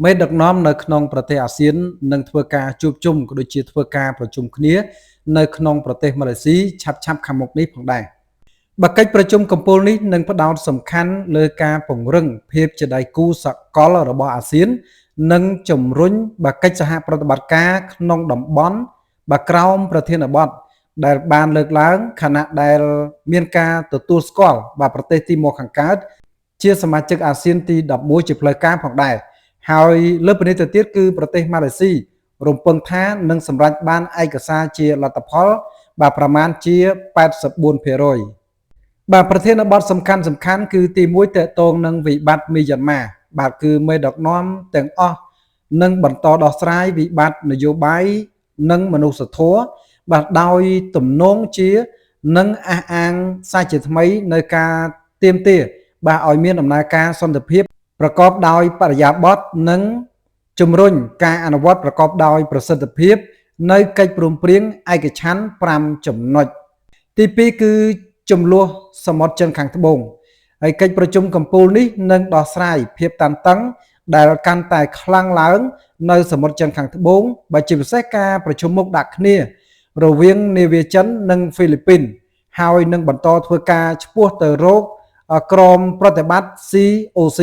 មេដឹកនាំនៅក្នុងប្រទេសអាស៊ាននឹងធ្វើការជួបជុំក៏ដូចជាធ្វើការប្រជុំគ្នានៅក្នុងប្រទេសម៉ាឡេស៊ីឆាប់ខាងមុខនេះផងដែរបើកិច្ចប្រជុំកំពូលនេះនឹងផ្ដោតសំខាន់លើការពង្រឹងភាពជាដៃគូសកលរបស់អាស៊ាននិងជំរុញបើកិច្ចសហប្រតិបត្តិការក្នុងតំបន់បើក្រោមប្រធានបទដែលបានលើកឡើងខណៈដែលមានការទទួលស្គាល់ប្រទេសទីមួយខាងកើតជាសមាជិកអាស៊ានទី11ជាផ្លូវការផងដែរហើយលើពីនេះទៅទៀតគឺប្រទេសម៉ាឡេស៊ីរំពឹងថានឹងសម្រេចបានឯកសារជាលទ្ធផលប្រមាណជា84%ប្រធានបទសំខាន់គឺទី1តកតងនឹងវិបត្តិមីយ៉ាន់ម៉ាគឺមេដឹកនាំទាំងអស់នឹងបន្តដោះស្រាយវិបត្តិនយោបាយនិងមនុស្សធម៌ដោយទំនងជានឹងអះអាងសារជាថ្មីនៅការទាមទារឲ្យមានដំណើរការសន្តិភាពប្រកបដោយបរិយាបន្ននិងជំរុញការអនុវត្តប្រកបដោយប្រសិទ្ធភាពនៅកិច្ចព្រមព្រៀងឯកច្ឆន្ទ5ចំណុចទី2គឺចំនួនសមុទ្រចិនខាងត្បូងហើយកិច្ចប្រជុំកំពូលនេះនឹងដោះស្រាយភាពតានតឹងដែលកាន់តែខ្លាំងឡើងនៅសមុទ្រចិនខាងត្បូងជាពិសេសការប្រជុំមុខដាក់គ្នារវាងនាវាចិននិងហ្វីលីពីនហើយនឹងបន្តធ្វើការឆ្ពោះទៅរកក្រមប្រតិបត្តិ COC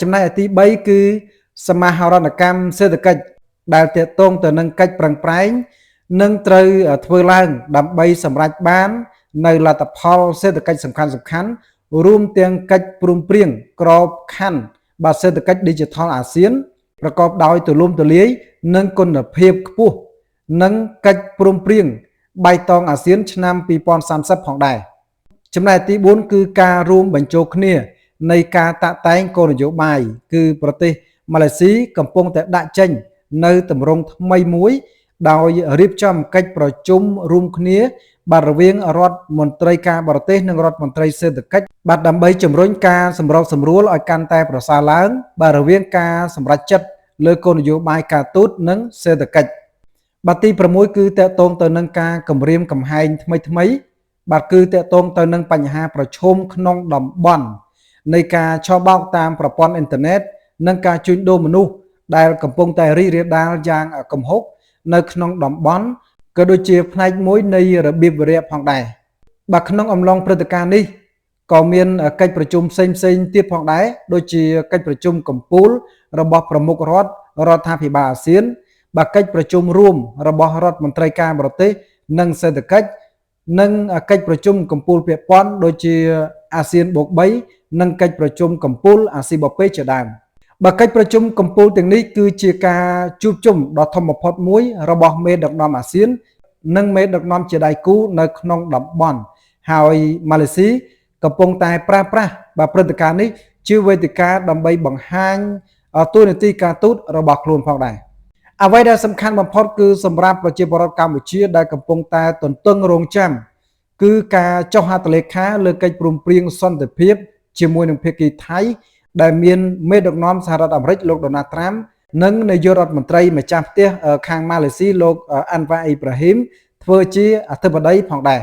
ចំណែកទី3គឺសមាហរណកម្មសេដ្ឋកិច្ចដែលទាក់ទងទៅនឹងកិច្ចប្រឹងប្រែងនឹងត្រូវធ្វើឡើងដើម្បីសម្រេចបាននៅលទ្ធផលសេដ្ឋកិច្ចសំខាន់រួមទាំងកិច្ចព្រមព្រៀងក្របខ័ណ្ឌសេដ្ឋកិច្ច Digital អាស៊ានប្រកបដោយទូលំទូលាយនិងគុណភាពខ្ពស់និងកិច្ចព្រមព្រៀងបៃតងអាស៊ានឆ្នាំ2030ផងដែរចំណែកទី4គឺការរួមបញ្ចូលគ្នានៃការតាក់តែងគោលនយោបាយគឺប្រទេសម៉ាឡេស៊ីកំពុងតែដាក់ចេញនៅទម្រង់ថ្មីមួយដោយរៀបចំកិច្ចប្រជុំរួមគ្នារវាងរដ្ឋមន្ត្រីការបរទេសនិងរដ្ឋមន្ត្រីសេដ្ឋកិច្ចដើម្បីជំរុញការសម្របសម្រួលឲ្យកាន់តែប្រសើរឡើងរវាងការសម្រេចចិត្តលើគោលនយោបាយការទូតនិងសេដ្ឋកិច្ចទី6គឺតកតងទៅនឹងការគម្រាមកំហែងថ្មីគឺតកតងទៅនឹងបញ្ហាប្រឈមក្នុងតំបន់នៃការឆបោកតាមប្រព័ន្ធអ៊ីនធឺណិតនិងការជួញដូរមនុស្សដែលកំពុងតែរីករាលដាលយ៉ាងគំហុកនៅក្នុងតំបន់ក៏ដូចជាផ្នែកមួយនៃរបៀបវារៈផងដែរក្នុងអំឡុងព្រឹត្តិការណ៍នេះក៏មានកិច្ចប្រជុំផ្សេងទៀតផងដែរដូចជាកិច្ចប្រជុំកំពូលរបស់ប្រមុខរដ្ឋាភិបាលអាស៊ានកិច្ចប្រជុំរួមរបស់រដ្ឋមន្ត្រីការបរទេសនិងសេដ្ឋកិច្ចនិងកិច្ចប្រជុំកំពូលពាក់ព័ន្ធដូចជាអាស៊ានបូក3និងកិច្ចប្រជុំកំពូលអាស៊ីបូព៌េជាដើមកិច្ចប្រជុំកំពូលទាំងនេះគឺជាការជួបជុំដ៏ធំបំផុតមួយរបស់មេដឹកនាំអាស៊ាននិងមេដឹកនាំជាដៃគូនៅក្នុងតំបន់ហើយម៉ាឡេស៊ីកំពុងតែប្រើប្រាស់ព្រឹត្តិការណ៍នេះជាវេទិកាដើម្បីបង្ហាញទូនាទីការទូតរបស់ខ្លួនផងដែរអ្វីដែលសំខាន់បំផុតគឺសម្រាប់ប្រជាពលរដ្ឋកម្ពុជាដែលកំពុងតែទន្ទឹងរង់ចាំគឺការចុះហត្ថលេខាលើកិច្ចព្រមព្រៀងសន្តិភាពជាមួយនឹងភាគីថៃដែលមានមេដឹកនាំសហរដ្ឋអាមេរិកលោកដូណាល់ត្រាំនិងនាយករដ្ឋមន្ត្រីម្ចាស់ផ្ទះខាងម៉ាឡេស៊ីលោកអាន់វ៉ាអ៊ីប្រាហ៊ីមធ្វើជាអធិបតីផងដែរ